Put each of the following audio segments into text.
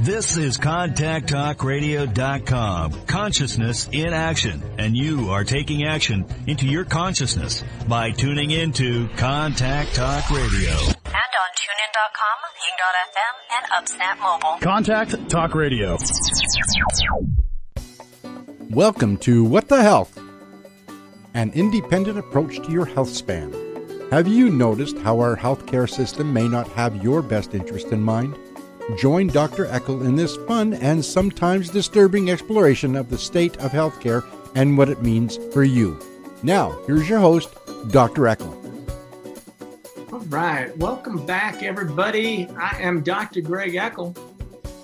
This is ContactTalkRadio.com. Consciousness in action. And you are taking action into your consciousness by tuning into Contact Talk Radio. And on TuneIn.com, Ping.fm, and UpSnap Mobile. Contact Talk Radio. Welcome to What the Health, an independent approach to your health span. Have you noticed how our healthcare system may not have your best interest in mind? Join Dr. Eckel in this fun and sometimes disturbing exploration of the state of healthcare and what it means for you. Now, here's your host, Dr. Eckel. All right. Welcome back, everybody. I am Dr. Greg Eckel.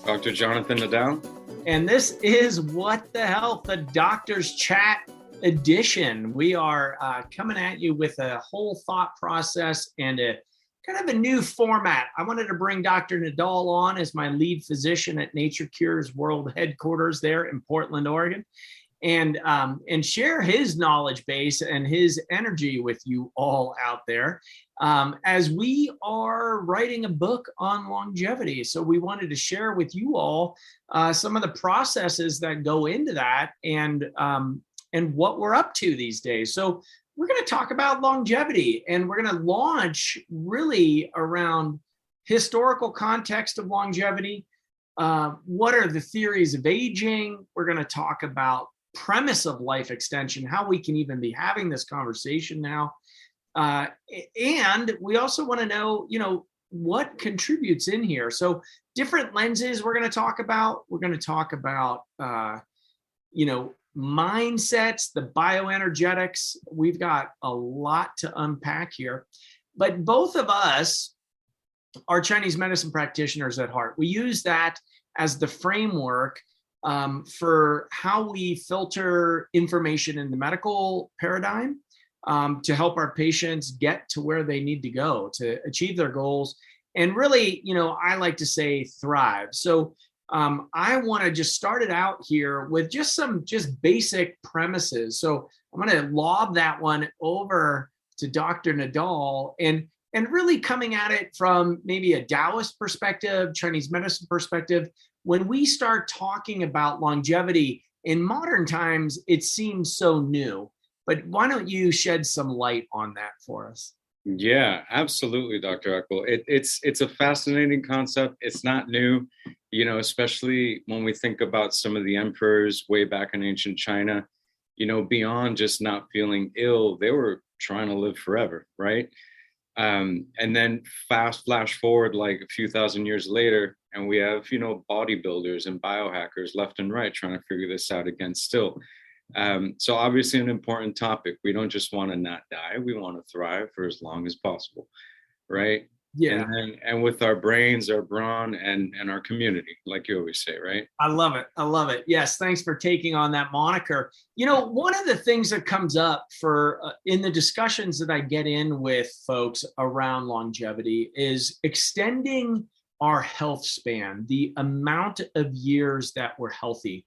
Dr. Jonathan Nadal. And this is What the Health, the Doctor's Chat edition. We are coming at you with a whole thought process and a kind of a new format. I wanted to bring Dr. Nadal on as my lead physician at Nature Cures World Headquarters there in Portland, Oregon, and share his knowledge base and his energy with you all out there as we are writing a book on longevity. So we wanted to share with you all some of the processes that go into that and what we're up to these days. So we're going to talk about longevity, and we're going to launch really around historical context of longevity. What are the theories of aging? We're going to talk about premise of life extension, how we can even be having this conversation now. And we also want to know, what contributes in here. So different lenses we're going to talk about. We're going to talk about, mindsets, the bioenergetics. We've got a lot to unpack here, but both of us are Chinese medicine practitioners at heart. We use that as the framework for how we filter information in the medical paradigm to help our patients get to where they need to go to achieve their goals. And really, I like to say thrive. So I want to just start it out here with just some basic premises. So I'm going to lob that one over to Dr. Nadal and really coming at it from maybe a Taoist perspective, Chinese medicine perspective. When we start talking about longevity in modern times, it seems so new, but why don't you shed some light on that for us? Yeah, absolutely, Dr. Eckel. It's a fascinating concept. It's not new, especially when we think about some of the emperors way back in ancient China, beyond just not feeling ill, they were trying to live forever, right? And then flash forward like a few thousand years later, and we have, bodybuilders and biohackers left and right trying to figure this out again still. So obviously an important topic. We don't just want to not die. We want to thrive for as long as possible. Right. Yeah. And with our brains, our brawn, and our community, like you always say, right? I love it. Yes. Thanks for taking on that moniker. One of the things that comes up in the discussions that I get in with folks around longevity is extending our health span, the amount of years that we're healthy.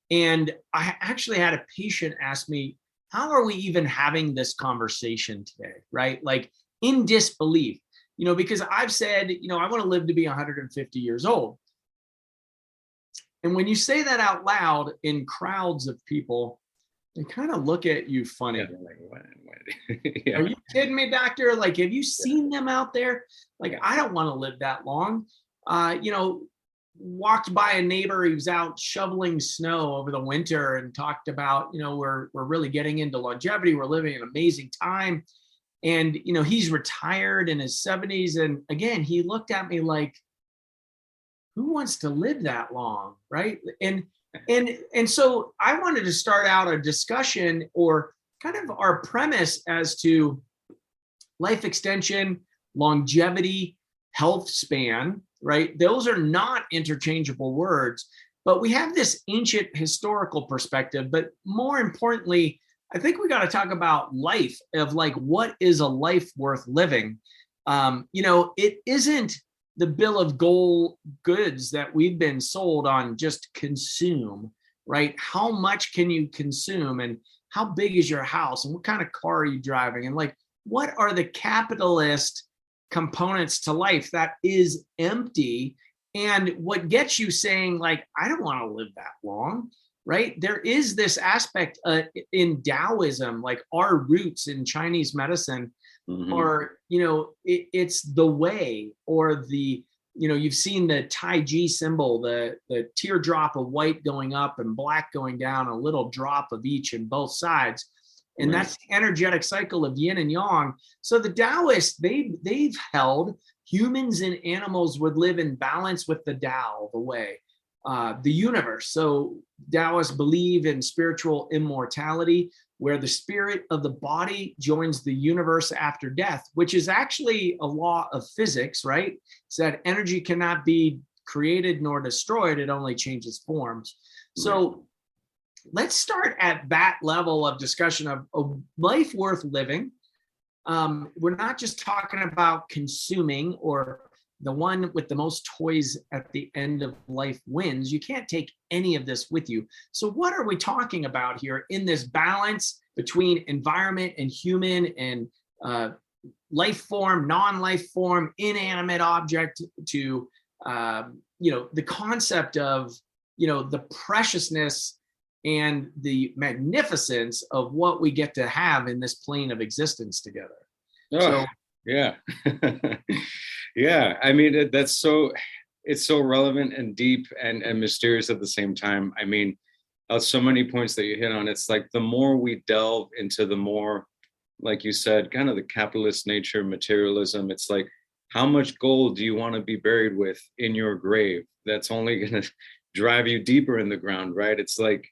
And I actually had a patient ask me, how are we even having this conversation today? Right? Like in disbelief, because I've said, I want to live to be 150 years old. And when you say that out loud in crowds of people, they kind of look at you funny. Yeah. Like, what? Yeah. Are you kidding me, doctor? Like, have you seen them out there? Like, I don't want to live that long. Walked by a neighbor, he was out shoveling snow over the winter and talked about, we're really getting into longevity. We're living an amazing time. And, he's retired in his 70s. And again, he looked at me like, who wants to live that long? Right. And so I wanted to start out a discussion or kind of our premise as to life extension, longevity, health span, right? Those are not interchangeable words, but we have this ancient historical perspective. But more importantly, I think we got to talk about life of like, what is a life worth living? It isn't the bill of goods that we've been sold on just consume, right? How much can you consume and how big is your house and what kind of car are you driving? And like, what are the capitalist components to life that is empty And what gets you saying, like, I don't want to live that long, right? There is this aspect in Taoism, like our roots in Chinese medicine are, it's the way, or the, you've seen the Tai Chi symbol, the teardrop of white going up and black going down, a little drop of each in both sides. And that's the energetic cycle of yin and yang. So the Taoists, they've held humans and animals would live in balance with the Tao, the way, the universe. So Taoists believe in spiritual immortality, where the spirit of the body joins the universe after death, which is actually a law of physics, right? It's that energy cannot be created nor destroyed. It only changes forms. So let's start at that level of discussion of a life worth living. We're not just talking about consuming, or the one with the most toys at the end of life wins. You can't take any of this with you. So what are we talking about here in this balance between environment and human, and life form, non-life form, inanimate object, to the concept of the preciousness and the magnificence of what we get to have in this plane of existence together. Yeah. Yeah. I mean, it's so relevant and deep and mysterious at the same time. I mean, so many points that you hit on. It's like the more we delve into the more, like you said, kind of the capitalist nature, materialism. It's like, how much gold do you want to be buried with in your grave? That's only going to drive you deeper in the ground, right? It's like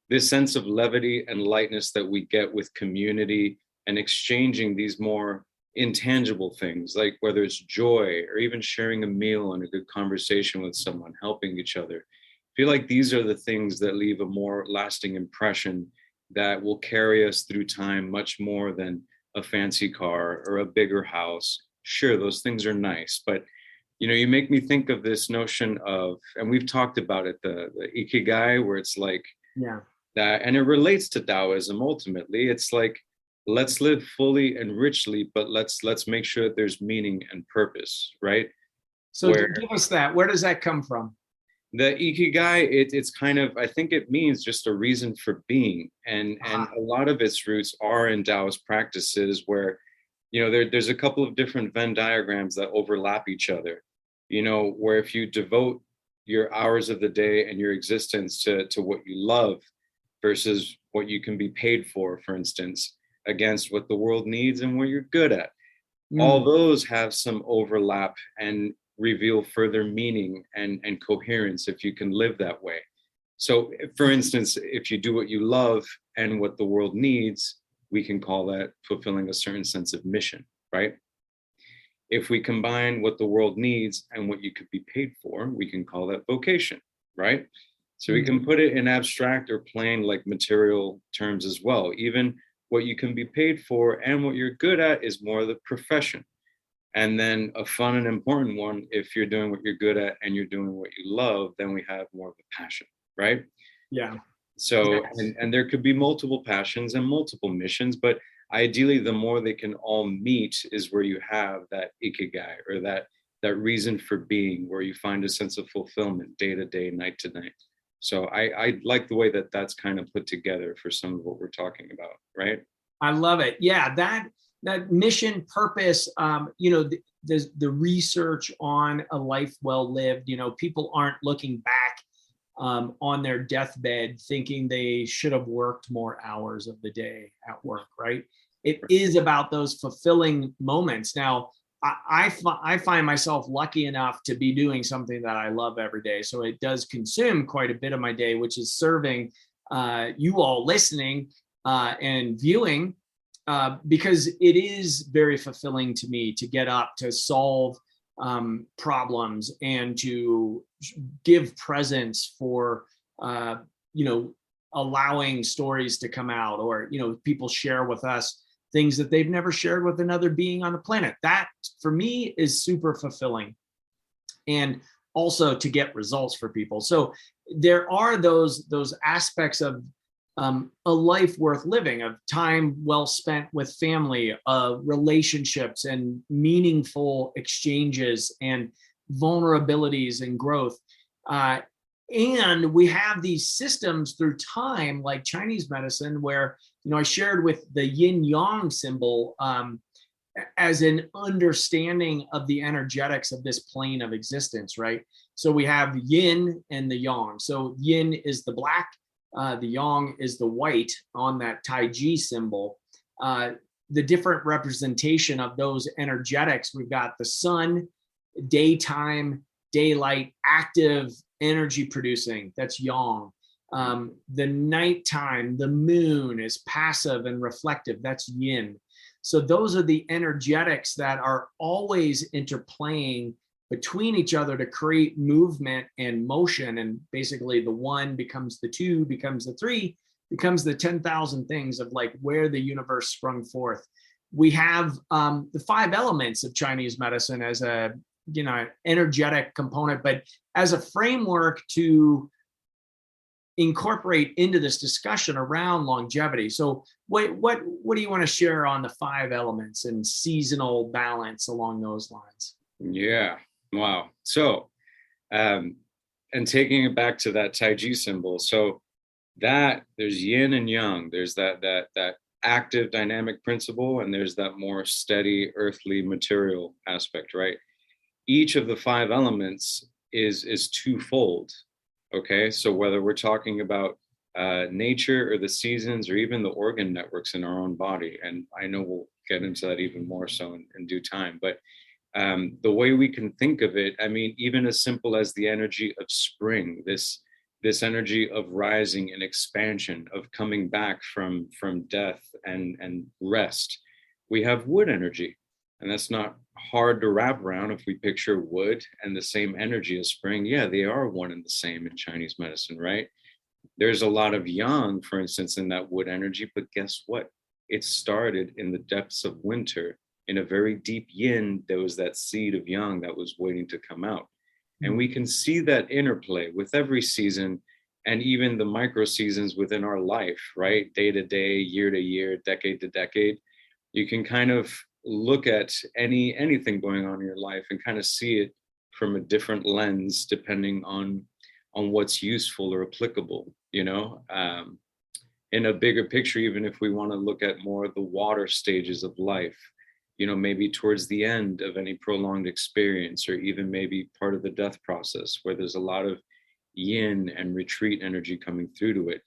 this sense of levity and lightness that we get with community and exchanging these more intangible things, like whether it's joy or even sharing a meal and a good conversation with someone, helping each other. I feel like these are the things that leave a more lasting impression that will carry us through time much more than a fancy car or a bigger house. Sure, those things are nice, but you make me think of this notion of, and we've talked about it, the ikigai, where it's like that, and it relates to Taoism ultimately. It's like, let's live fully and richly, but let's make sure that there's meaning and purpose, right? So give us that. Where does that come from? The ikigai, it's kind of, I think it means just a reason for being, and a lot of its roots are in Taoist practices, where there's a couple of different Venn diagrams that overlap each other. Where if you devote your hours of the day and your existence to what you love versus what you can be paid for instance, against what the world needs and what you're good at, all those have some overlap and reveal further meaning and coherence if you can live that way. So for instance, if you do what you love and what the world needs, we can call that fulfilling a certain sense of mission, right? If we combine what the world needs and what you could be paid for, we can call that vocation, right? So we can put it in abstract or plain, like material terms as well. Even what you can be paid for and what you're good at is more the profession. And then a fun and important one, if you're doing what you're good at and you're doing what you love, then we have more of a passion, right? Yeah. So, and there could be multiple passions and multiple missions, but ideally the more they can all meet is where you have that ikigai, or that reason for being, where you find a sense of fulfillment day to day, night to night. So I like the way that that's kind of put together for some of what we're talking about, right? I love it. Yeah, that mission, purpose, the research on a life well lived, people aren't looking back on their deathbed thinking they should have worked more hours of the day at work, right? It is about those fulfilling moments. Now, I find myself lucky enough to be doing something that I love every day. So it does consume quite a bit of my day, which is serving you all listening and viewing, because it is very fulfilling to me to get up, to solve problems, and to give presence for, allowing stories to come out, or, people share with us things that they've never shared with another being on the planet. That for me is super fulfilling, and also to get results for people. So there are those aspects of a life worth living, of time well spent with family, relationships and meaningful exchanges, and vulnerabilities and growth. And we have these systems through time, like Chinese medicine, where, I shared with the yin yang symbol as an understanding of the energetics of this plane of existence, right? So we have yin and the yang. So yin is the black, the yang is the white on that Tai Chi symbol. The different representation of those energetics, we've got the sun, daytime, daylight, active, energy producing, that's yang. The nighttime, the moon is passive and reflective, that's yin. So those are the energetics that are always interplaying between each other to create movement and motion. And basically the one becomes the two, becomes the three, becomes the 10,000 things of like where the universe sprung forth. We have the 5 elements of Chinese medicine as a energetic component, but as a framework to incorporate into this discussion around longevity. So what do you want to share on the 5 elements and seasonal balance along those lines? Yeah. Wow. So, and taking it back to that Tai Chi symbol. So that there's yin and yang, there's that active dynamic principle, and there's that more steady earthly material aspect, right? Each of the 5 elements is twofold. Okay, so whether we're talking about nature or the seasons or even the organ networks in our own body, and I know we'll get into that even more so in due time, but the way we can think of it, I mean, even as simple as the energy of spring, this energy of rising and expansion, of coming back from death and rest. We have wood energy, and that's not hard to wrap around. If we picture wood and the same energy as spring, yeah, they are one and the same in Chinese medicine, right? There's a lot of yang, for instance, in that wood energy, but guess what? It started in the depths of winter. In a very deep yin, there was that seed of yang that was waiting to come out. And we can see that interplay with every season and even the micro seasons within our life, right? Day to day, year to year, decade to decade. You can kind of look at anything going on in your life and kind of see it from a different lens, depending on what's useful or applicable, in a bigger picture. Even if we want to look at more of the water stages of life, maybe towards the end of any prolonged experience, or even maybe part of the death process where there's a lot of yin and retreat energy coming through to it.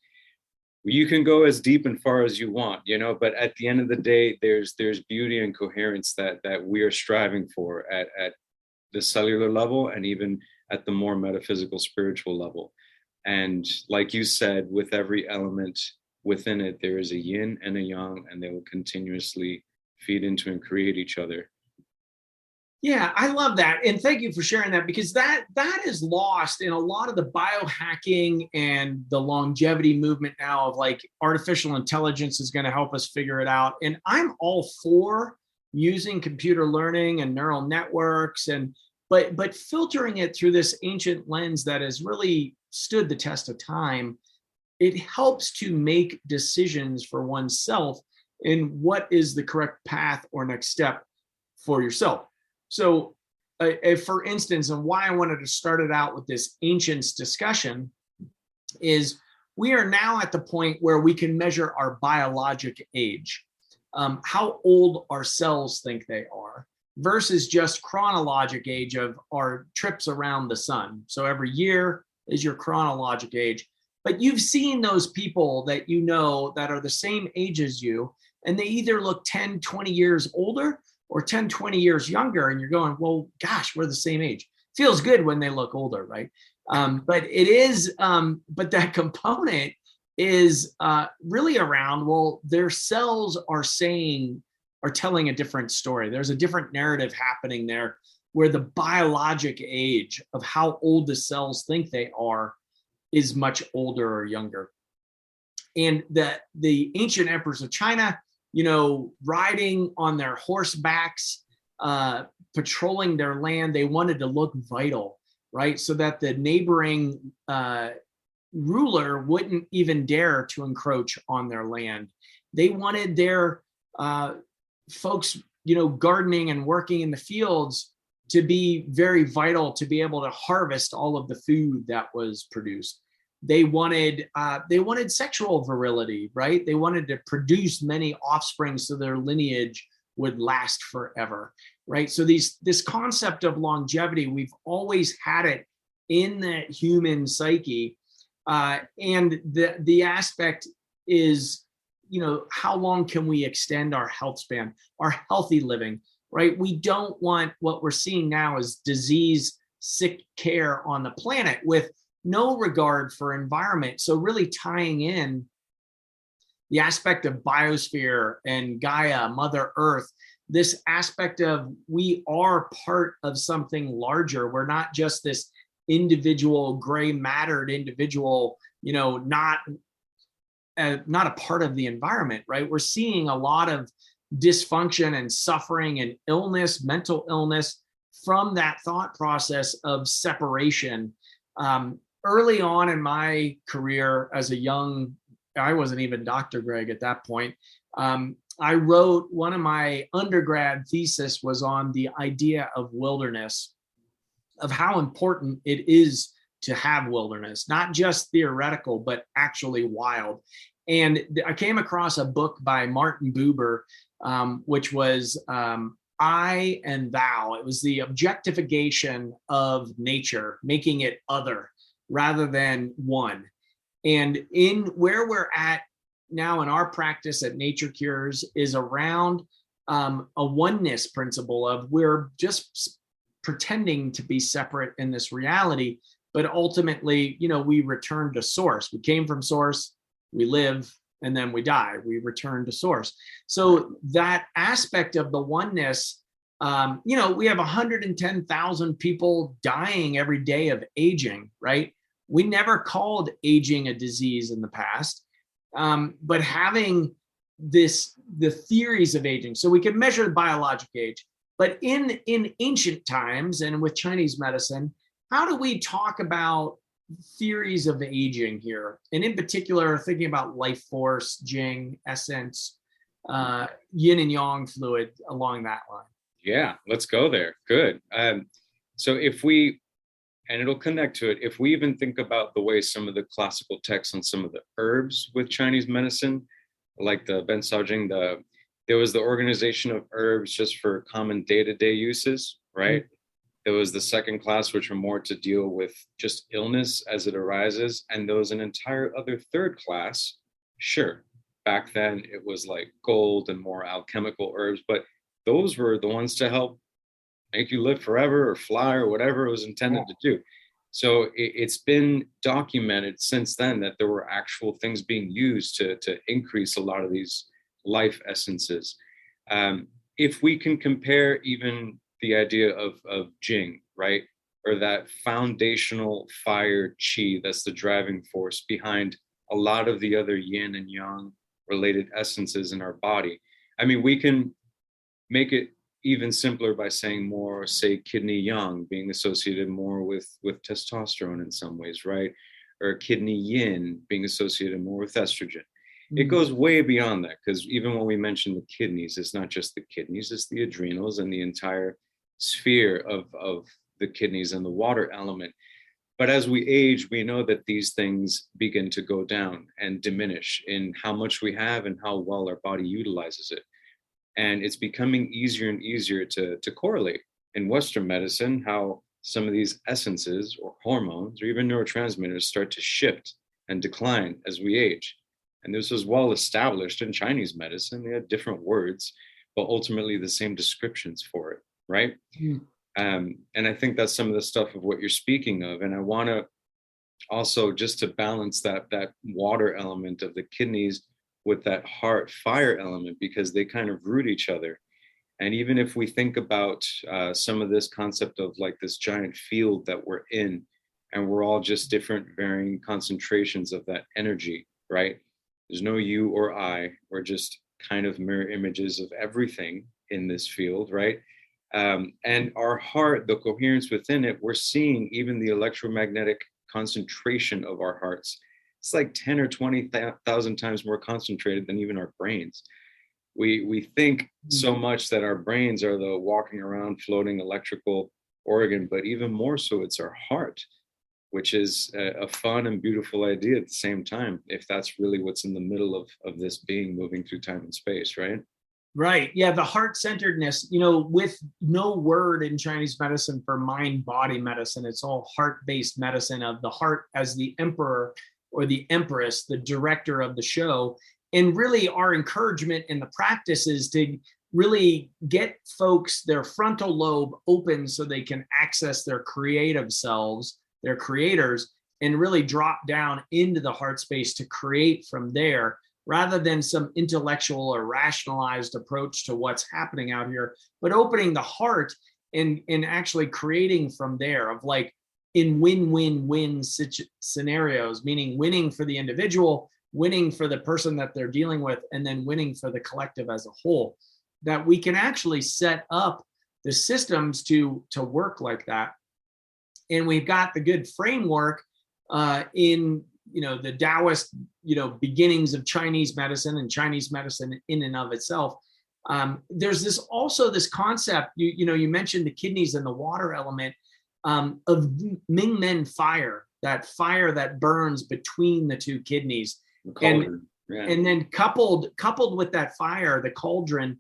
You can go as deep and far as you want, but at the end of the day, there's beauty and coherence that we are striving for at the cellular level and even at the more metaphysical, spiritual level. And like you said, with every element within it, there is a yin and a yang, and they will continuously feed into and create each other. Yeah, I love that. And thank you for sharing that, because that is lost in a lot of the biohacking and the longevity movement now of like artificial intelligence is going to help us figure it out. And I'm all for using computer learning and neural networks, but filtering it through this ancient lens that has really stood the test of time. It helps to make decisions for oneself in what is the correct path or next step for yourself. So for instance, and why I wanted to start it out with this ancients discussion is we are now at the point where we can measure our biologic age, how old our cells think they are, versus just chronologic age of our trips around the sun. So every year is your chronologic age. But you've seen those people that that are the same age as you, and they either look 10, 20 years older or 10, 20 years younger. And you're going, well, gosh, we're the same age. Feels good when they look older, right? But it is, but that component is really around, well, their cells are telling a different story. There's a different narrative happening there where the biologic age of how old the cells think they are is much older or younger. And the ancient emperors of China, riding on their horsebacks, patrolling their land, they wanted to look vital, right? So that the neighboring ruler wouldn't even dare to encroach on their land. They wanted their folks, gardening and working in the fields to be very vital to be able to harvest all of the food that was produced. They wanted sexual virility, right? They wanted to produce many offspring so their lineage would last forever, right? So this concept of longevity, we've always had it in the human psyche, and the aspect is, how long can we extend our health span, our healthy living, right? We don't want what we're seeing now as disease, sick care on the planet with no regard for environment. So really tying in the aspect of biosphere and Gaia, Mother Earth, this aspect of we are part of something larger. We're not just this individual gray mattered individual, not a part of the environment, right? We're seeing a lot of dysfunction and suffering and illness, mental illness from that thought process of separation. Early on in my career as I wasn't even Dr. Greg at that point. I wrote one of my undergrad thesis was on the idea of wilderness, of how important it is to have wilderness, not just theoretical, but actually wild. And I came across a book by Martin Buber, which was I and Thou. It was the objectification of nature, making it other rather than one. And in where we're at now in our practice at Nature Cures is around a oneness principle of we're just pretending to be separate in this reality, but ultimately, we return to source. We came from source, we live, and then we die. We return to source. So that aspect of the oneness, we have 110,000 people dying every day of aging, right? We never called aging a disease in the past, but having the theories of aging, so we can measure the biologic age. But in ancient times and with Chinese medicine, how do we talk about theories of aging here? And in particular, thinking about life force, Jing, essence, yin and yang fluid along that line. Yeah, let's go there. Good. So and it'll connect to it. If we even think about the way some of the classical texts on some of the herbs with Chinese medicine, like the Ben Saojing, there was the organization of herbs just for common day-to-day uses, right? Mm-hmm. There was the second class, which were more to deal with just illness as it arises. And there was an entire other third class. Sure, back then it was like gold and more alchemical herbs, but those were the ones to help make you live forever or fly or whatever it was intended to do. So it's been documented since then that there were actual things being used to increase a lot of these life essences. If we can compare even the idea of Jing, right? Or that foundational fire chi that's the driving force behind a lot of the other yin and yang related essences in our body. I mean, we can make it even simpler by saying more, say, kidney yang being associated more with testosterone in some ways, right? Or kidney yin being associated more with estrogen. Mm-hmm. It goes way beyond that, because even when we mention the kidneys, it's not just the kidneys, it's the adrenals and the entire sphere of the kidneys and the water element. But as we age, we know that these things begin to go down and diminish in how much we have and how well our body utilizes it. And it's becoming easier and easier to correlate in Western medicine how some of these essences or hormones or even neurotransmitters start to shift and decline as we age. And this was well established in Chinese medicine. They had different words, but ultimately the same descriptions for it, right? Mm. And I think that's some of the stuff of what you're speaking of. And I want to also, just to balance that water element of the kidneys with that heart fire element, because they kind of root each other. And even if we think about some of this concept of like this giant field that we're in, and we're all just different varying concentrations of that energy, right? There's no you or I, we're just kind of mirror images of everything in this field, right? And our heart, the coherence within it, we're seeing even the electromagnetic concentration of our hearts. It's like 10 or 20,000 times more concentrated than even our brains. We think so much that our brains are the walking around floating electrical organ, but even more so, it's our heart, which is a fun and beautiful idea at the same time, if that's really what's in the middle of this being moving through time and space, right? Right. Yeah. The heart centeredness, with no word in Chinese medicine for mind body medicine, it's all heart based medicine of the heart as the emperor or the empress, the director of the show. And really, our encouragement in the practice is to really get folks, their frontal lobe open so they can access their creative selves, their creators, and really drop down into the heart space to create from there, rather than some intellectual or rationalized approach to what's happening out here, but opening the heart and actually creating from there, of like in win-win-win scenarios, meaning winning for the individual, winning for the person that they're dealing with, and then winning for the collective as a whole, that we can actually set up the systems to work like that. And we've got the good framework in the Taoist beginnings of Chinese medicine, and Chinese medicine in and of itself. There's this concept, you mentioned the kidneys and the water element, of Ming Men fire, that fire that burns between the two kidneys. And then coupled with that fire, the cauldron,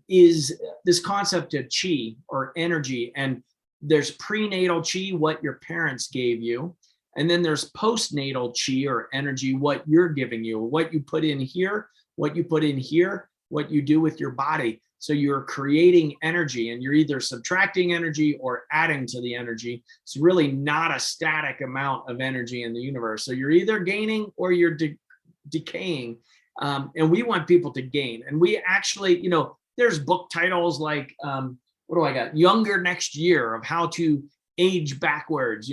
is this concept of qi, or energy. And there's prenatal qi, what your parents gave you. And then there's postnatal qi, or energy, what you're giving you, what you put in here, what you put in here, what you do with your body. So you're creating energy, and you're either subtracting energy or adding to the energy. It's really not a static amount of energy in the universe. So you're either gaining or you're decaying. And we want people to gain. And we actually, there's book titles like, what do I got? Younger Next Year, of how to age backwards.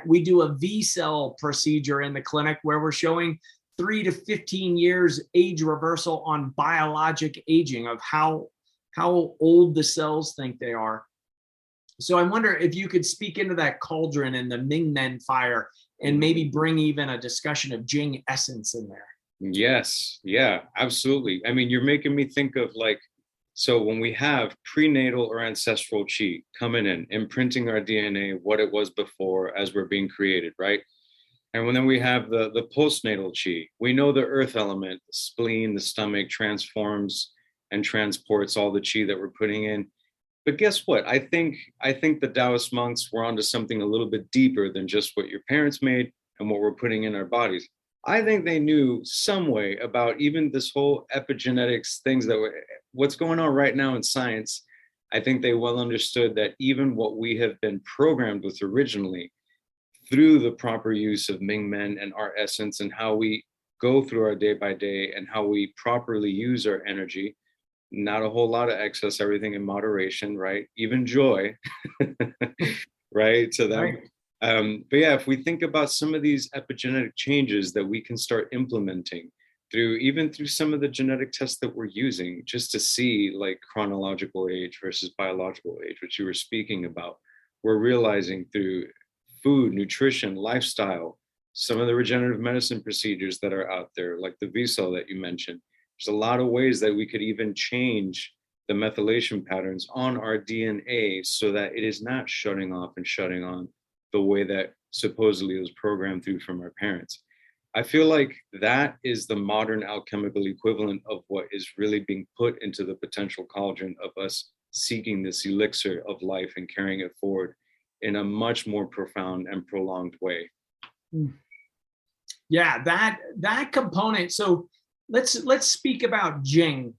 We do a V-cell procedure in the clinic where we're showing 3 to 15 years age reversal on biologic aging, of how old the cells think they are. So I wonder if you could speak into that cauldron and the Ming Men fire, and maybe bring even a discussion of Jing essence in there. Yes. Yeah, absolutely. I mean, you're making me think of so when we have prenatal or ancestral qi coming in, imprinting our DNA, what it was before as we're being created, right? And then we have the postnatal qi. We know the earth element, the spleen, the stomach transforms and transports all the qi that we're putting in. But guess what? I think the Taoist monks were onto something a little bit deeper than just what your parents made and what we're putting in our bodies. I think they knew some way about even this whole epigenetics things what's going on right now in science. I think they well understood that even what we have been programmed with originally, through the proper use of Ming Men and our essence, and how we go through our day by day, and how we properly use our energy, not a whole lot of excess, everything in moderation, right? Even joy, right? To them. Right. But yeah, if we think about some of these epigenetic changes that we can start implementing through some of the genetic tests that we're using, just to see like chronological age versus biological age, which you were speaking about, we're realizing through food, nutrition, lifestyle, some of the regenerative medicine procedures that are out there, like the V-cell that you mentioned. There's a lot of ways that we could even change the methylation patterns on our DNA so that it is not shutting off and shutting on the way that supposedly it was programmed through from our parents. I feel like that is the modern alchemical equivalent of what is really being put into the potential cauldron of us seeking this elixir of life and carrying it forward in a much more profound and prolonged way. Yeah, that component. So let's speak about Jing,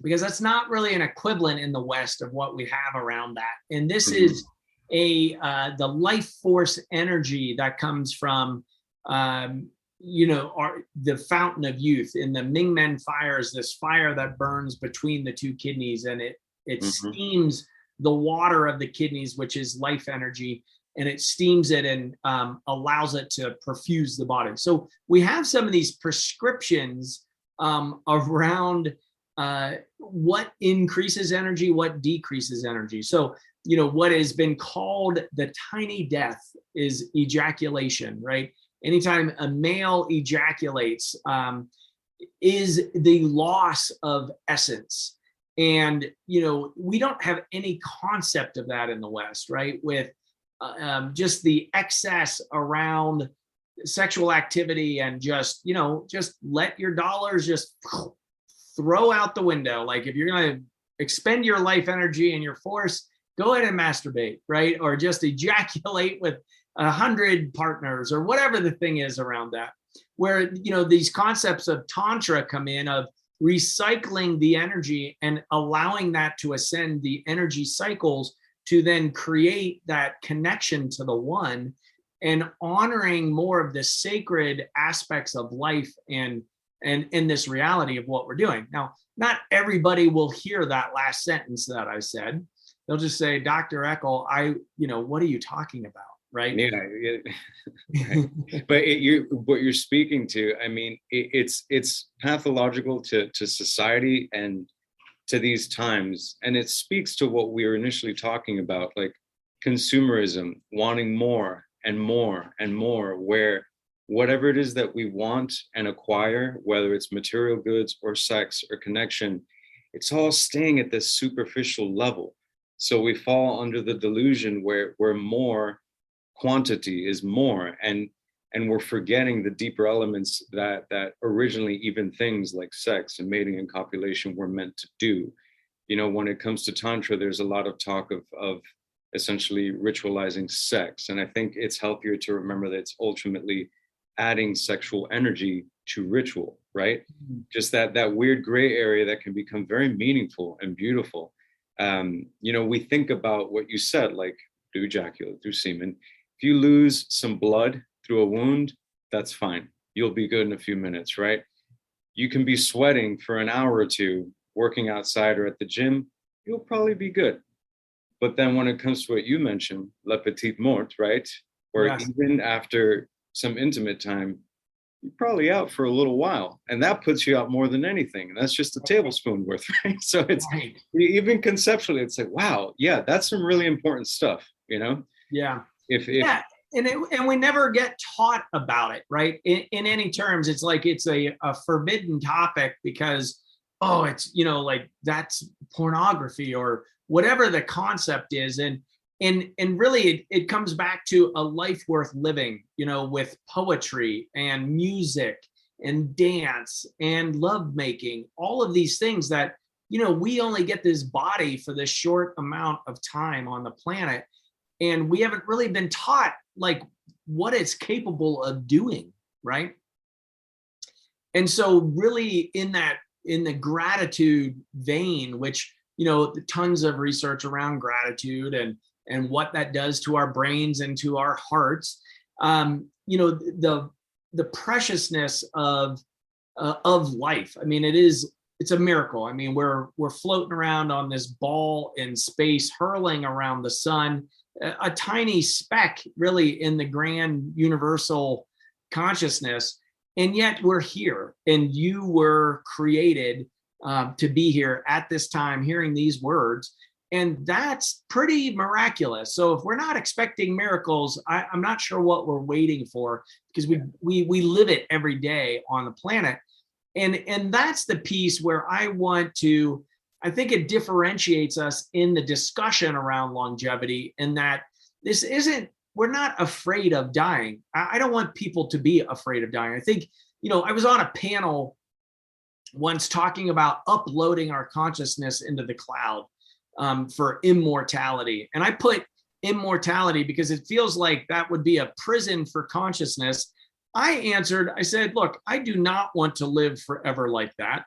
because that's not really an equivalent in the West of what we have around that. And this is the life force energy that comes from the fountain of youth. In the Ming Men fire is this fire that burns between the two kidneys, and it steams the water of the kidneys, which is life energy, and it steams it and allows it to perfuse the body. So we have some of these prescriptions around what increases energy, what decreases energy. So what has been called the tiny death is ejaculation, right? Anytime a male ejaculates, is the loss of essence. And, we don't have any concept of that in the West, right? With just the excess around sexual activity and just let your dollars just throw out the window. Like if you're going to expend your life energy and your force, go ahead and masturbate, right? Or just ejaculate with 100 partners or whatever the thing is around that, where, these concepts of tantra come in, of recycling the energy and allowing that to ascend the energy cycles to then create that connection to the one, and honoring more of the sacred aspects of life and in this reality of what we're doing. Now, not everybody will hear that last sentence that I said. They'll just say, Dr. Eckel, what are you talking about? Right. Yeah. Right. But what you're speaking to, I mean, it's pathological to society and to these times. And it speaks to what we were initially talking about, like consumerism, wanting more and more and more, where whatever it is that we want and acquire, whether it's material goods or sex or connection, it's all staying at this superficial level. So we fall under the delusion where more quantity is more, and we're forgetting the deeper elements that originally even things like sex and mating and copulation were meant to do. When it comes to tantra, there's a lot of talk of essentially ritualizing sex, and I think it's healthier to remember that it's ultimately adding sexual energy to ritual, right? Mm-hmm. Just that weird gray area that can become very meaningful and beautiful. We think about what you said, like through ejaculate, through semen. If you lose some blood through a wound, that's fine. You'll be good in a few minutes, right? You can be sweating for an hour or two, working outside or at the gym, you'll probably be good. But then when it comes to what you mentioned, la petite mort, right? Or yes, even after some intimate time, you're probably out for a little while. And that puts you out more than anything. And that's just a tablespoon worth, right? So it's right. Even conceptually, it's like, wow, yeah, that's some really important stuff, Yeah. If And we never get taught about it, right? In any terms, it's like it's a forbidden topic because, it's, like that's pornography or whatever the concept is. And really it comes back to a life worth living, with poetry and music and dance and love making, all of these things that, we only get this body for this short amount of time on the planet. And we haven't really been taught like what it's capable of doing, right? And so really in the gratitude vein, which, tons of research around gratitude and what that does to our brains and to our hearts, the preciousness of life. I mean, it's a miracle. I mean, we're floating around on this ball in space, hurling around the sun, a tiny speck really in the grand universal consciousness. And yet we're here, and you were created to be here at this time, hearing these words. And that's pretty miraculous. So if we're not expecting miracles, I'm not sure what we're waiting for, because we live it every day on the planet. And that's the piece where I think it differentiates us in the discussion around longevity, in that we're not afraid of dying. I don't want people to be afraid of dying. I think, I was on a panel once talking about uploading our consciousness into the cloud for immortality. And I put immortality because it feels like that would be a prison for consciousness. I said, look, I do not want to live forever like that.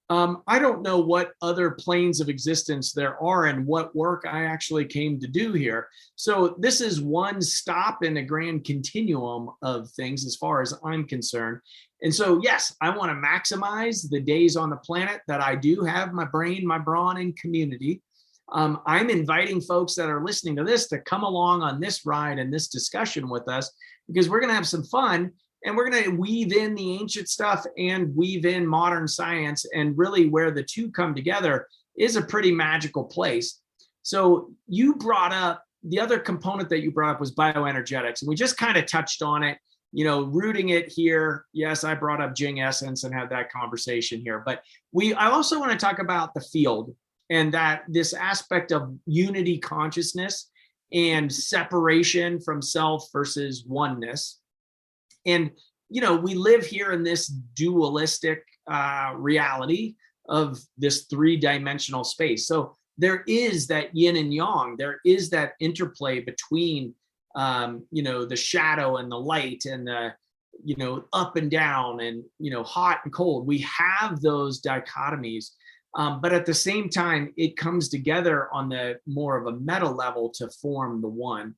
I don't know what other planes of existence there are and what work I actually came to do here. So this is one stop in a grand continuum of things as far as I'm concerned. And so, yes, I want to maximize the days on the planet that I do have my brain, my brawn, and community. I'm inviting folks that are listening to this to come along on this ride and this discussion with us, because we're going to have some fun. And we're going to weave in the ancient stuff and weave in modern science, and really where the two come together is a pretty magical place. So you brought up, the other component that you brought up was bioenergetics. And we just kind of touched on it, rooting it here. Yes, I brought up Jing Essence and had that conversation here. But I also want to talk about the field and that this aspect of unity consciousness and separation from self versus oneness. And, we live here in this dualistic reality of this three-dimensional space. So there is that yin and yang. There is that interplay between, the shadow and the light, and the, up and down, and, hot and cold. We have those dichotomies. But at the same time, it comes together on the more of a meta level to form the one.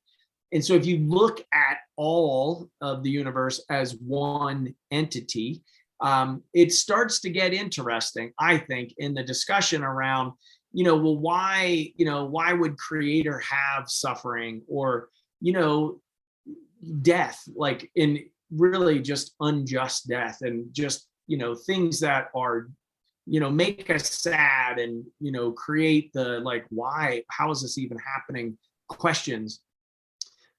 And so if you look at all of the universe as one entity, it starts to get interesting, I think, in the discussion around, why would creator have suffering, or, death, like in really just unjust death, and just, things that are, make us sad, and, create the, like, why, how is this even happening questions.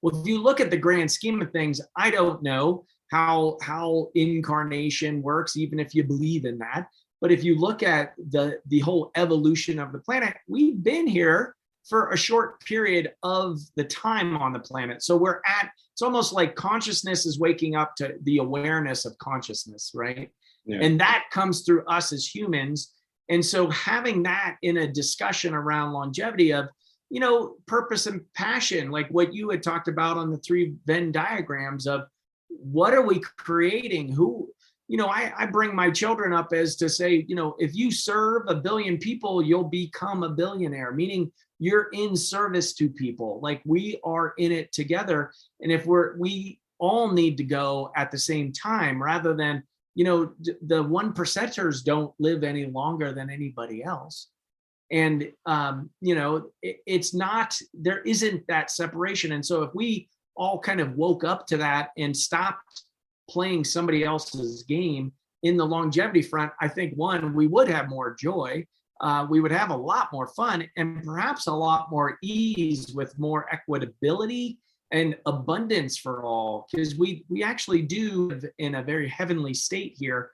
Well, if you look at the grand scheme of things, I don't know how incarnation works, even if you believe in that. But if you look at the whole evolution of the planet, we've been here for a short period of the time on the planet. So it's almost like consciousness is waking up to the awareness of consciousness, right? Yeah. And that comes through us as humans. And so having that in a discussion around longevity of, purpose and passion, like what you had talked about on the 3 Venn diagrams of what are we creating? Who, I bring my children up as to say, if you serve 1 billion people, you'll become a billionaire, meaning you're in service to people. Like, we are in it together. And if we all need to go at the same time, rather than, the 1%ers don't live any longer than anybody else. And, it's not, there isn't that separation. And so if we all kind of woke up to that and stopped playing somebody else's game in the longevity front, I think, one, we would have more joy. We would have a lot more fun, and perhaps a lot more ease, with more equitability and abundance for all, because we actually do live in a very heavenly state here,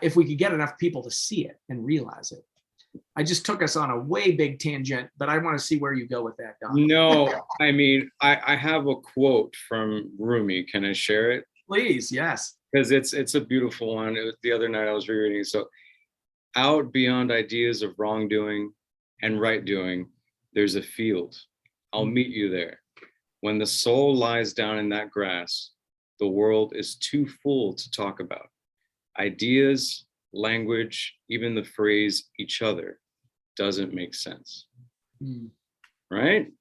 if we could get enough people to see it and realize it. I just took us on a way big tangent, but I want to see where you go with that, Don. No, I mean, I have a quote from Rumi. Can I share it? Please, yes. Because it's a beautiful one. The other night I was rereading. So, out beyond ideas of wrongdoing and right doing, there's a field. I'll meet you there. When the soul lies down in that grass, the world is too full to talk about. Ideas, language, even the phrase each other doesn't make sense. Right?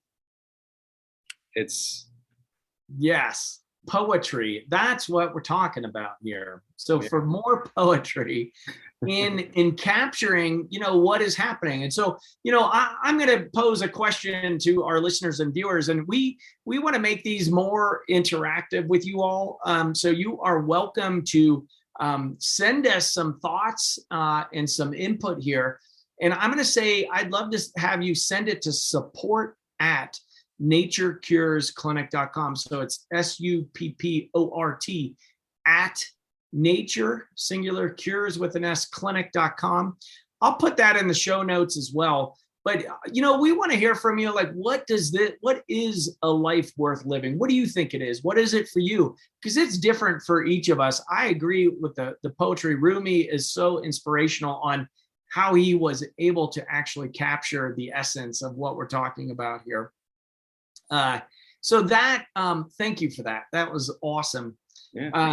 It's... Yes. Poetry. That's what we're talking about here. So for more poetry in capturing, what is happening. And so, I'm going to pose a question to our listeners and viewers, and we want to make these more interactive with you all. So you are welcome to send us some thoughts and some input here. And I'm going to say, I'd love to have you send it to support@naturecuresclinic.com. So it's SUPPORT at nature, singular, cures with an S, clinic.com. I'll put that in the show notes as well. But, we want to hear from you. Like, what is a life worth living? What do you think it is? What is it for you? Because it's different for each of us. I agree with the poetry. Rumi is so inspirational on how he was able to actually capture the essence of what we're talking about here. So that, thank you for that. That was awesome. Yeah.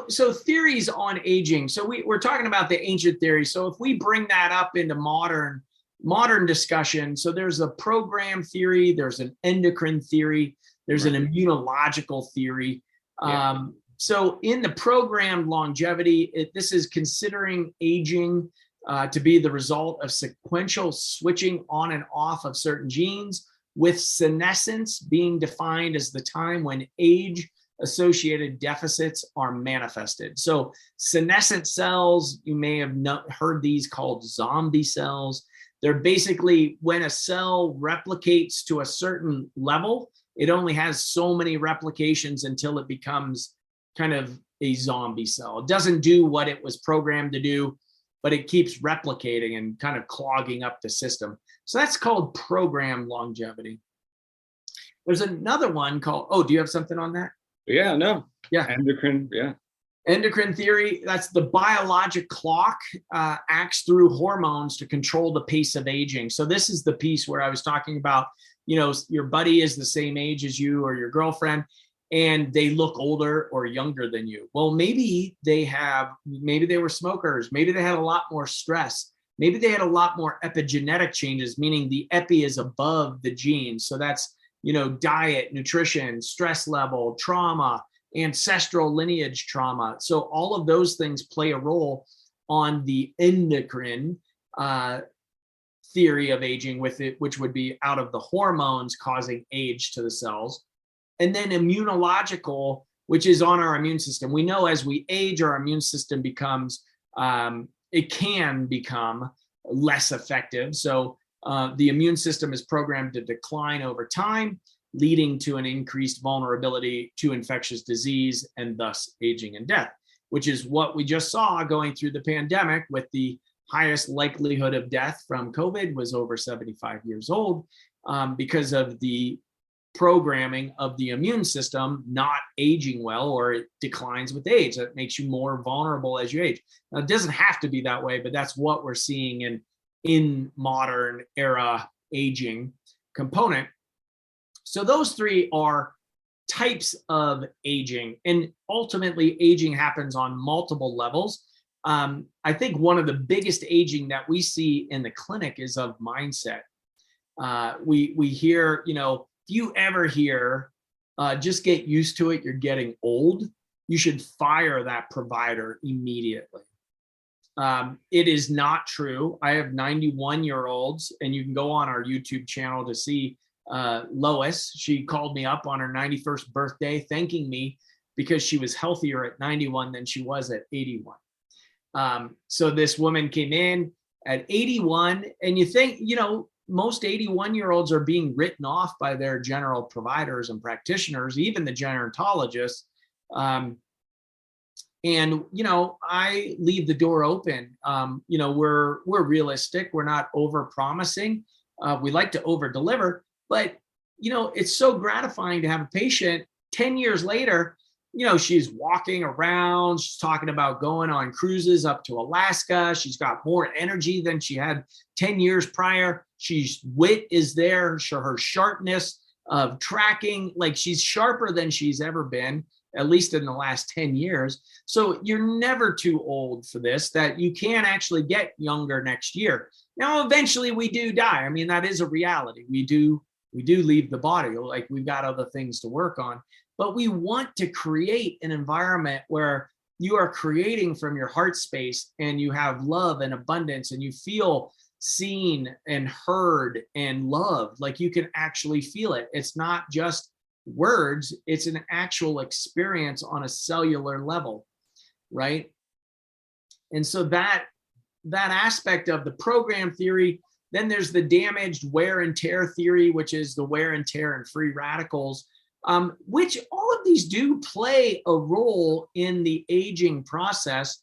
So theories on aging. So we're talking about the ancient theories. So if we bring that up into modern discussion, so there's a program theory, there's an endocrine theory, there's an immunological theory. Yeah. So in the programmed longevity, this is considering aging to be the result of sequential switching on and off of certain genes, with senescence being defined as the time when age-associated deficits are manifested. So senescent cells, you may have heard these called zombie cells. They're basically when a cell replicates to a certain level, it only has so many replications until it becomes kind of a zombie cell. It doesn't do what it was programmed to do. but it keeps replicating and kind of clogging up the system. So that's called programmed longevity. There's another one called, oh, do you have something on that? Yeah, no. Yeah. Endocrine, yeah. Endocrine theory, that's the biologic clock acts through hormones to control the pace of aging. So this is the piece where I was talking about, your buddy is the same age as you or your girlfriend, and they look older or younger than you. Well, maybe they were smokers. Maybe they had a lot more stress. Maybe they had a lot more epigenetic changes, meaning the epi is above the genes. So that's, diet, nutrition, stress level, trauma, ancestral lineage trauma. So all of those things play a role on the endocrine theory of aging with it, which would be out of the hormones causing age to the cells. And then immunological, which is on our immune system. We know as we age, our immune system it can become less effective. So the immune system is programmed to decline over time, leading to an increased vulnerability to infectious disease and thus aging and death, which is what we just saw going through the pandemic, with the highest likelihood of death from COVID was over 75 years old because of the programming of the immune system not aging well, or it declines with age. That makes you more vulnerable as you age. Now, it doesn't have to be that way, but that's what we're seeing in modern era aging component. So those three are types of aging, and ultimately aging happens on multiple levels. I think one of the biggest aging that we see in the clinic is of mindset. We hear, if you ever hear, just get used to it, you're getting old, you should fire that provider immediately. It is not true. I have 91-year-olds, and you can go on our YouTube channel to see Lois. She called me up on her 91st birthday, thanking me because she was healthier at 91 than she was at 81. So this woman came in at 81, and you think, most 81-year-olds are being written off by their general providers and practitioners, even the gerontologists. And, I leave the door open. We're realistic. We're not over promising. We like to over deliver, but, it's so gratifying to have a patient 10 years later, she's walking around, she's talking about going on cruises up to Alaska. She's got more energy than she had 10 years prior. She's wit is there, her sharpness of tracking, like she's sharper than she's ever been, at least in the last 10 years. So you're never too old for this, that you can actually get younger next year. Now, eventually we do die. I mean, that is a reality. We do leave the body, like we've got other things to work on. But we want to create an environment where you are creating from your heart space, and you have love and abundance, and you feel seen and heard and loved. Like you can actually feel it. It's not just words, it's an actual experience on a cellular level, right? And so that aspect of the program theory. Then there's the damaged wear and tear theory, which is the wear and tear and free radicals, which all of these do play a role in the aging process.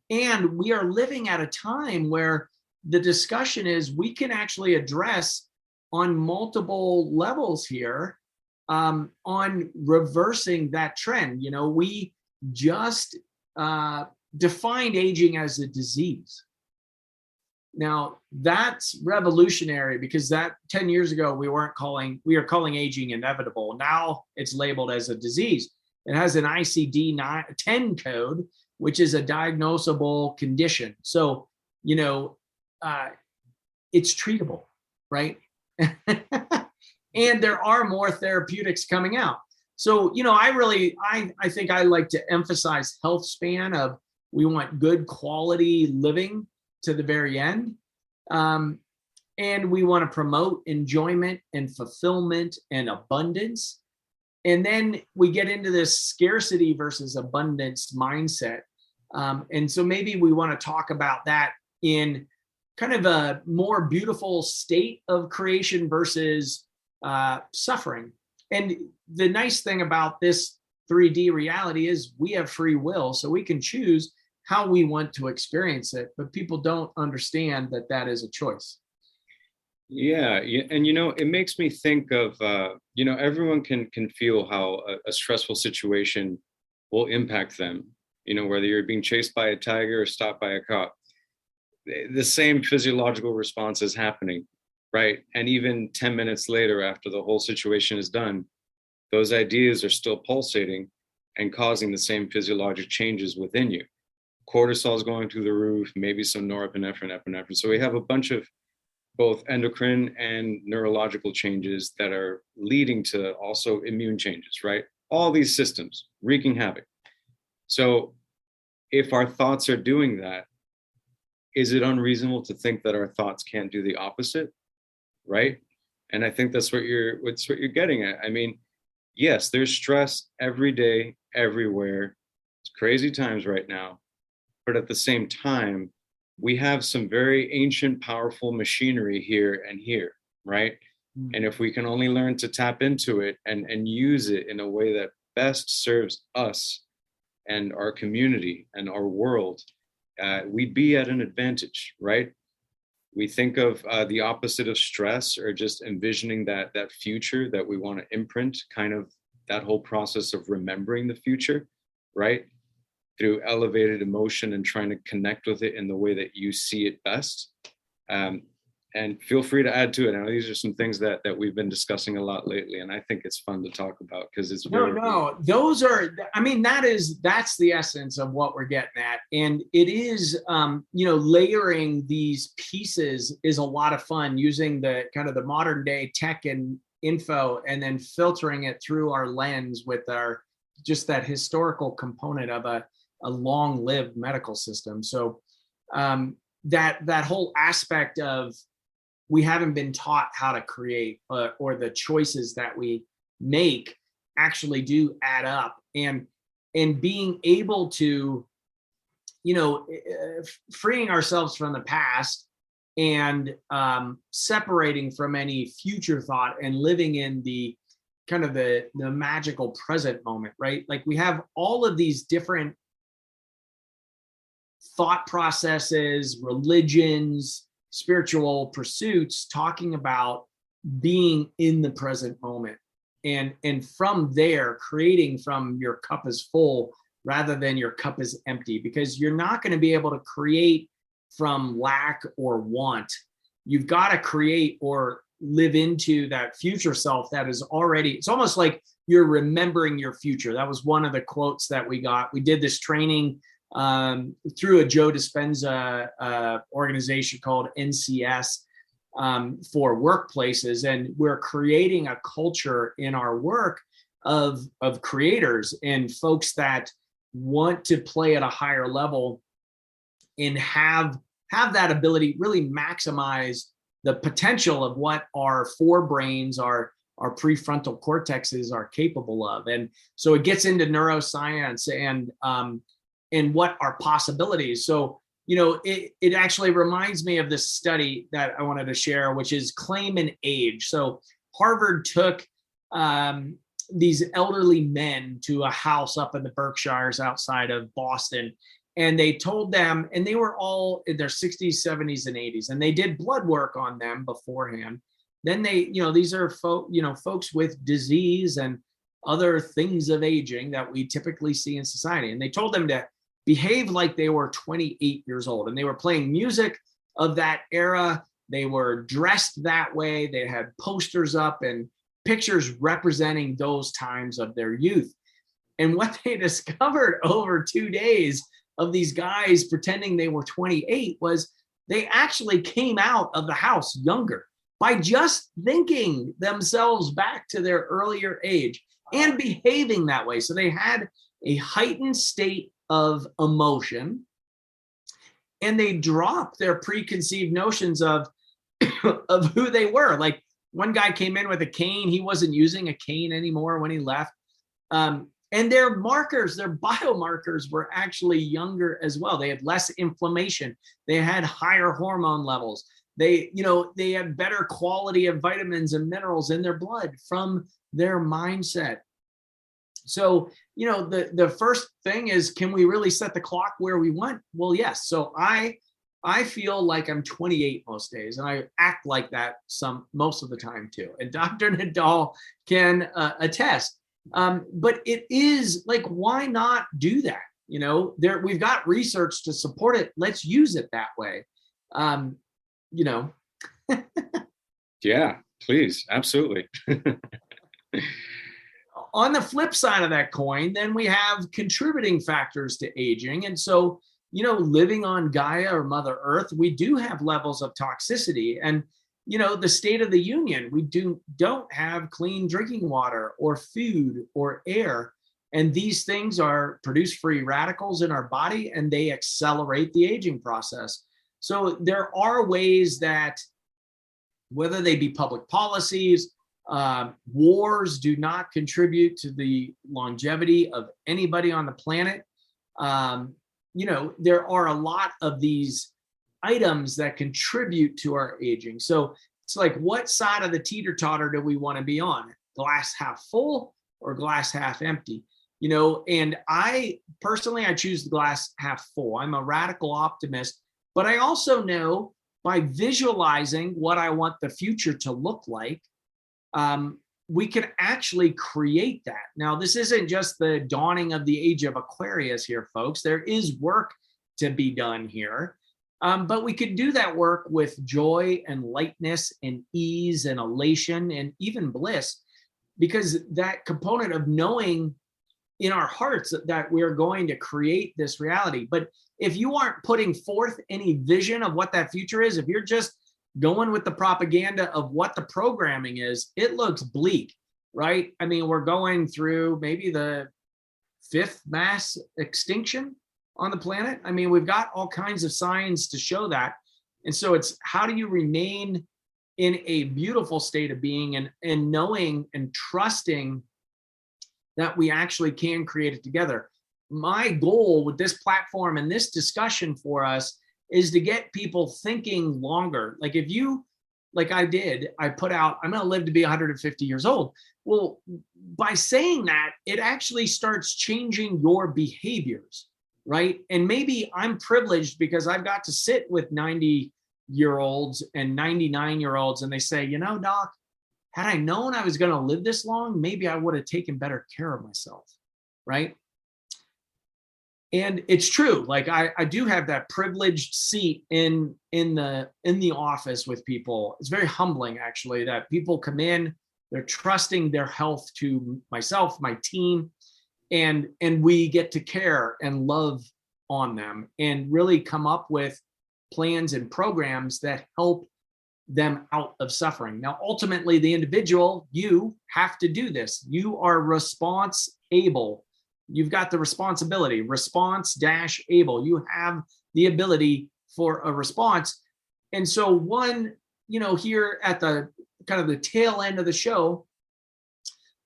And we are living at a time where the discussion is we can actually address on multiple levels here on reversing that trend. We just defined aging as a disease. Now that's revolutionary, because that 10 years ago, we are calling aging inevitable. Now it's labeled as a disease. It has an ICD-10 code, which is a diagnosable condition. So, it's treatable, right? And there are more therapeutics coming out. So, I think I like to emphasize health span of, we want good quality living to the very end. And we want to promote enjoyment and fulfillment and abundance. And then we get into this scarcity versus abundance mindset. And so maybe we want to talk about that in kind of a more beautiful state of creation versus suffering. And the nice thing about this 3D reality is we have free will, so we can choose how we want to experience it, but people don't understand that that is a choice. Yeah, and it makes me think of everyone can feel how a stressful situation will impact them. Whether you're being chased by a tiger or stopped by a cop, the same physiological response is happening, right? And even 10 minutes later, after the whole situation is done, those ideas are still pulsating and causing the same physiologic changes within you. Cortisol is going through the roof, maybe some norepinephrine, epinephrine. So we have a bunch of both endocrine and neurological changes that are leading to also immune changes, right? All these systems wreaking havoc. So if our thoughts are doing that, is it unreasonable to think that our thoughts can't do the opposite, right? And I think that's what you're getting at. I mean, yes, there's stress every day, everywhere. It's crazy times right now. But at the same time, we have some very ancient, powerful machinery here and here, right? And if we can only learn to tap into it and use it in a way that best serves us and our community and our world, we'd be at an advantage, right? We think of the opposite of stress, or just envisioning that future that we want to imprint, kind of that whole process of remembering the future, right? Through elevated emotion and trying to connect with it in the way that you see it best. And feel free to add to it. I know these are some things that we've been discussing a lot lately, and I think it's fun to talk about because it's those are, I mean, that's the essence of what we're getting at. And it is, layering these pieces is a lot of fun, using the kind of the modern day tech and info, and then filtering it through our lens with our, just that historical component of a long-lived medical system. So that whole aspect of, we haven't been taught how to create, or the choices that we make actually do add up, and being able to, freeing ourselves from the past and separating from any future thought and living in the kind of the magical present moment, right? Like, we have all of these different thought processes, religions, spiritual pursuits talking about being in the present moment, and from there creating from your cup is full rather than your cup is empty, because you're not going to be able to create from lack or want. You've got to create or live into that future self that is already, it's almost like you're remembering your future. That was one of the quotes that we got. We did this training through a Joe Dispenza organization called NCS for workplaces, and we're creating a culture in our work of creators and folks that want to play at a higher level and have that ability, really maximize the potential of what our forebrains, our prefrontal cortexes are capable of. And so it gets into neuroscience and what are possibilities. So, it actually reminds me of this study that I wanted to share, which is claim and age. So Harvard took these elderly men to a house up in the Berkshires outside of Boston, and they told them, and they were all in their 60s, 70s, and 80s, and they did blood work on them beforehand. Then they, these are folks with disease and other things of aging that we typically see in society. And they told them to behave like they were 28 years old, and they were playing music of that era. They were dressed that way. They had posters up and pictures representing those times of their youth. And what they discovered over 2 days of these guys pretending they were 28 was they actually came out of the house younger by just thinking themselves back to their earlier age and behaving that way. So they had a heightened state of emotion, and they dropped their preconceived notions of who they were. Like, one guy came in with a cane. He wasn't using a cane anymore when he left. And their markers, their biomarkers were actually younger as well. They had less inflammation. They had higher hormone levels. They had better quality of vitamins and minerals in their blood from their mindset. So, the first thing is, can we really set the clock where we want? Well, yes. So I feel like I'm 28 most days, and I act like that most of the time too. And Dr. Nadal can attest. But it is like, why not do that? We've got research to support it. Let's use it that way. you know. Yeah, please. Absolutely. On the flip side of that coin, then we have contributing factors to aging. And so, living on Gaia or Mother Earth, we do have levels of toxicity. And, the State of the Union, we don't have clean drinking water or food or air. And these things produce free radicals in our body, and they accelerate the aging process. So there are ways that, whether they be public policies, wars do not contribute to the longevity of anybody on the planet. There are a lot of these items that contribute to our aging. So it's like, what side of the teeter-totter do we want to be on? Glass half full or glass half empty? And I personally choose the glass half full. I'm a radical optimist, but I also know, by visualizing what I want the future to look like, we can actually create that. Now, this isn't just the dawning of the age of Aquarius here, folks. There is work to be done here. But we could do that work with joy and lightness and ease and elation and even bliss, because that component of knowing in our hearts that we're going to create this reality. But if you aren't putting forth any vision of what that future is, if you're just going with the propaganda of what the programming is, it looks bleak, right? I mean, we're going through maybe the 5th mass extinction on the planet. I mean, we've got all kinds of signs to show that. And so it's, how do you remain in a beautiful state of being and knowing and trusting that we actually can create it together? My goal with this platform and this discussion for us is to get people thinking longer. Like, if you, like I did, I put out, I'm going to live to be 150 years old. Well, by saying that, it actually starts changing your behaviors, right? And maybe I'm privileged because I've got to sit with 90-year-olds and 99-year-olds, and they say, Doc, had I known I was going to live this long, maybe I would have taken better care of myself, right? And it's true. Like, I do have that privileged seat in the office with people. It's very humbling, actually, that people come in, they're trusting their health to myself, my team, and we get to care and love on them and really come up with plans and programs that help them out of suffering. Now, ultimately, the individual, you have to do this. You are response-able. You've got the responsibility, response-able. You have the ability for a response. And so here at the kind of the tail end of the show,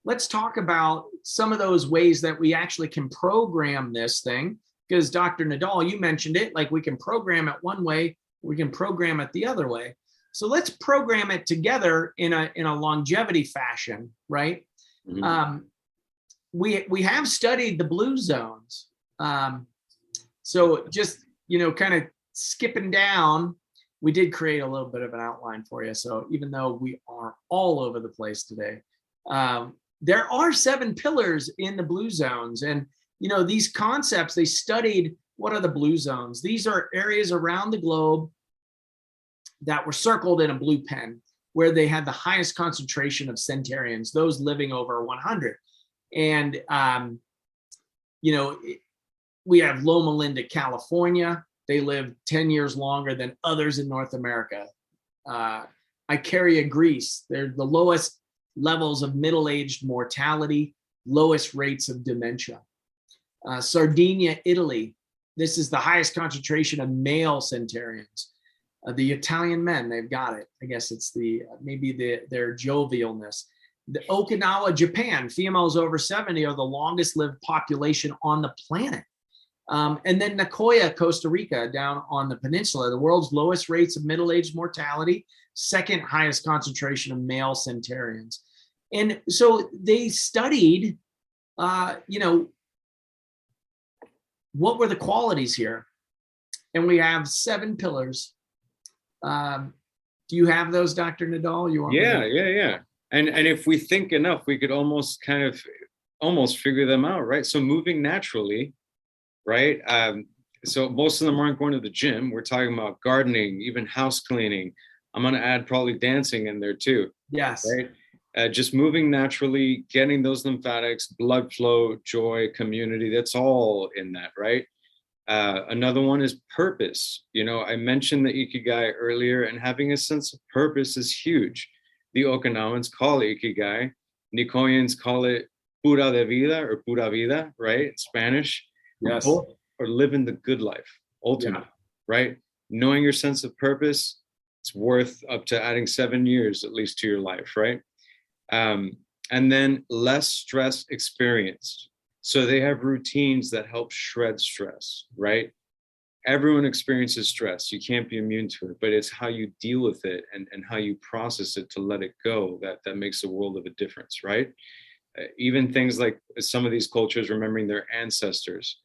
let's talk about some of those ways that we actually can program this thing. Because Dr. Nadal, you mentioned it, like, we can program it one way, we can program it the other way. So let's program it together in a longevity fashion, right? Mm-hmm. We have studied the blue zones. So just, kind of skipping down, we did create a little bit of an outline for you. So even though we are all over the place today, there are 7 pillars in the blue zones. And, these concepts, they studied, what are the blue zones? These are areas around the globe that were circled in a blue pen, where they had the highest concentration of centenarians, those living over 100. And, we have Loma Linda, California. They live 10 years longer than others in North America. Icaria, Greece. They're the lowest levels of middle-aged mortality, lowest rates of dementia. Sardinia, Italy. This is the highest concentration of male centenarians. The Italian men, they've got it. I guess it's their jovialness. The Okinawa, Japan, females over 70 are the longest lived population on the planet. And then Nicoya, Costa Rica, down on the peninsula, the world's lowest rates of middle-aged mortality, second highest concentration of male centenarians. And so they studied You know, what were the qualities here? And we have 7 pillars. Do you have those, Dr. Nadal? You want Yeah. And if we think enough, we could almost figure them out, right? So moving naturally, right? So most of them aren't going to the gym. We're talking about gardening, even house cleaning. I'm going to add probably dancing in there too. Yes. Right. Just moving naturally, getting those lymphatics, blood flow, joy, community. That's all in that, right? Another one is purpose. You know, I mentioned the Ikigai earlier, and having a sense of purpose is huge. The Okinawans call it Ikigai. Nicoyans call it pura de vida or pura vida, right? In Spanish. Yes. Both are living the good life, ultimately, right? Knowing your sense of purpose, it's worth up to adding 7 years at least to your life, right? And then less stress experienced. So they have routines that help shred stress, right? Everyone experiences stress. You can't be immune to it, but it's how you deal with it and how you process it to let it go that makes a world of a difference, right? Even things like some of these cultures remembering their ancestors,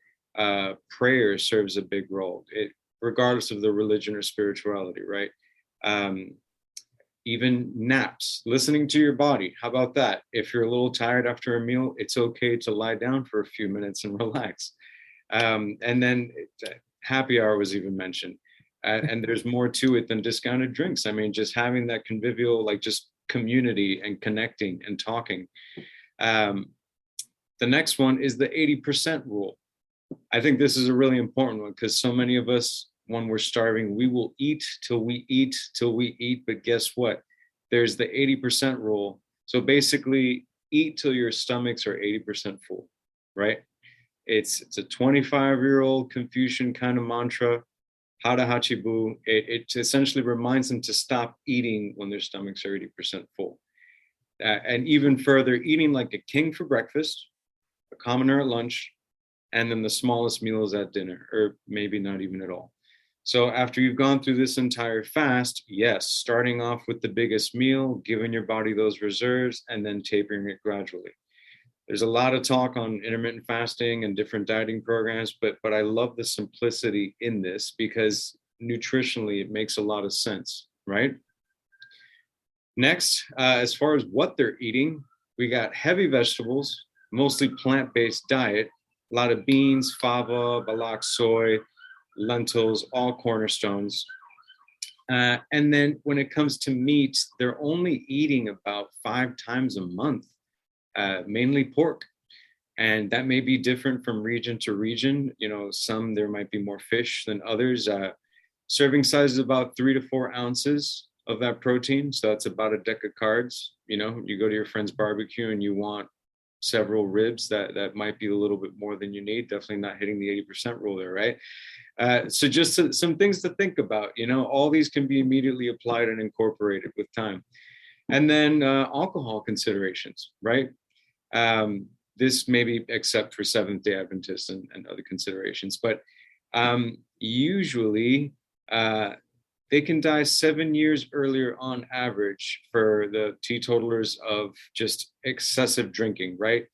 prayer serves a big role, regardless of the religion or spirituality, right? Even naps, listening to your body. How about that? If you're a little tired after a meal, it's okay to lie down for a few minutes and relax. And then happy hour was even mentioned. And there's more to it than discounted drinks. I mean, just having that convivial, like just community and connecting and talking. The next one is the 80% rule. I think this is a really important one because so many of us, when we're starving, we will eat till we eat. But guess what? There's the 80% rule. So basically, eat till your stomachs are 80% full, right? It's a 25-year-old Confucian kind of mantra, hara hachibu. It essentially reminds them to stop eating when their stomachs are 80% full. And even further, eating like a king for breakfast, a commoner at lunch, and then the smallest meals at dinner, or maybe not even at all. So after you've gone through this entire fast, yes, starting off with the biggest meal, giving your body those reserves, and then tapering it gradually. There's a lot of talk on intermittent fasting and different dieting programs, but I love the simplicity in this because nutritionally it makes a lot of sense, right? Next, as far as what they're eating, we got heavy vegetables, mostly plant-based diet, a lot of beans, fava, balak soy, lentils, all cornerstones. And then when it comes to meat, they're only eating about 5 times a month, mainly pork. And that may be different from region to region. You know, some there might be more fish than others. Serving size is about 3 to 4 ounces of that protein. So that's about a deck of cards. You know, you go to your friend's barbecue and you want several ribs, that might be a little bit more than you need. Definitely not hitting the 80% rule there, right? So just some things to think about. You know, all these can be immediately applied and incorporated with time. And then alcohol considerations, right? This maybe except for Seventh-day Adventists and other considerations, but usually they can die 7 years earlier on average for the teetotalers of just excessive drinking, right?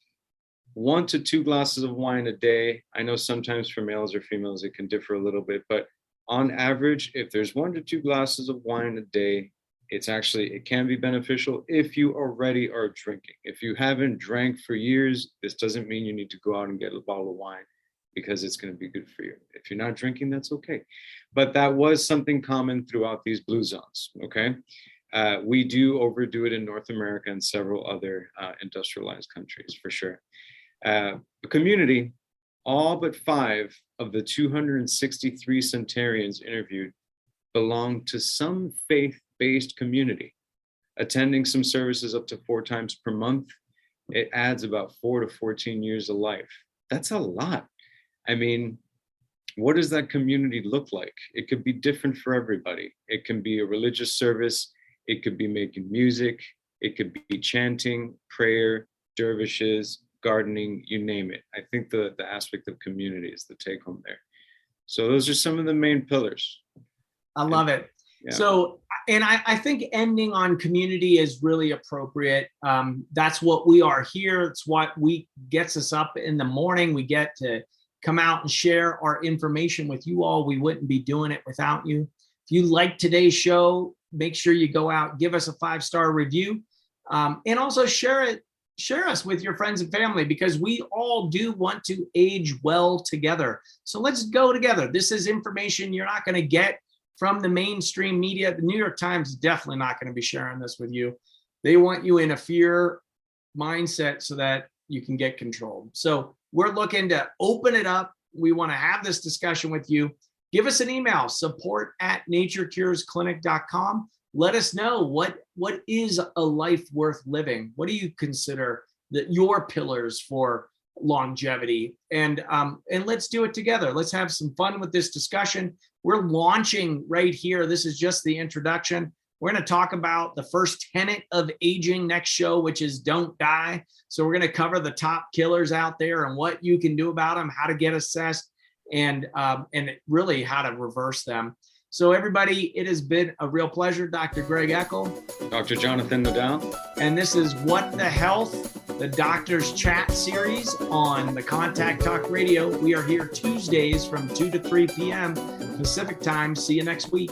1 to 2 glasses of wine a day. I know sometimes for males or females it can differ a little bit, but on average, if there's 1 to 2 glasses of wine a day, it can be beneficial if you already are drinking. If you haven't drank for years, this doesn't mean you need to go out and get a bottle of wine because it's going to be good for you. If you're not drinking, that's okay. But that was something common throughout these blue zones, okay? We do overdo it in North America and several other industrialized countries, for sure. The community, all but 5 of the 263 centenarians interviewed belong to some faith-based community, attending some services up to 4 times per month. It adds about 4 to 14 years of life. That's a lot. I mean, what does that community look like? It could be different for everybody. It can be a religious service. It could be making music. It could be chanting, prayer, dervishes, gardening, you name it. I think the aspect of community is the take home there. So those are some of the main pillars. I love it. Yeah. So, and I think ending on community is really appropriate. That's what we are here. It's what gets us up in the morning. We get to come out and share our information with you all. We wouldn't be doing it without you. If you like today's show, make sure you go out, give us a 5-star review, and also share us with your friends and family, because we all do want to age well together. So let's go together. This is information you're not going to get from the mainstream media. The New York Times is definitely not going to be sharing this with you. They want you in a fear mindset so that you can get controlled. So we're looking to open it up. We want to have this discussion with you. Give us an email, support@naturecuresclinic.com. Let us know what is a life worth living. What do you consider your pillars for longevity? And let's do it together. Let's have some fun with this discussion. We're launching right here. This is just the introduction. We're going to talk about the first tenet of aging next show, which is don't die. So we're going to cover the top killers out there and what you can do about them, how to get assessed, and really how to reverse them. So everybody, it has been a real pleasure. Dr. Greg Eckel. Dr. Jonathan Nadal. And this is What the Health, the Doctor's Chat series on the Contact Talk Radio. We are here Tuesdays from 2 to 3 p.m. Pacific time. See you next week.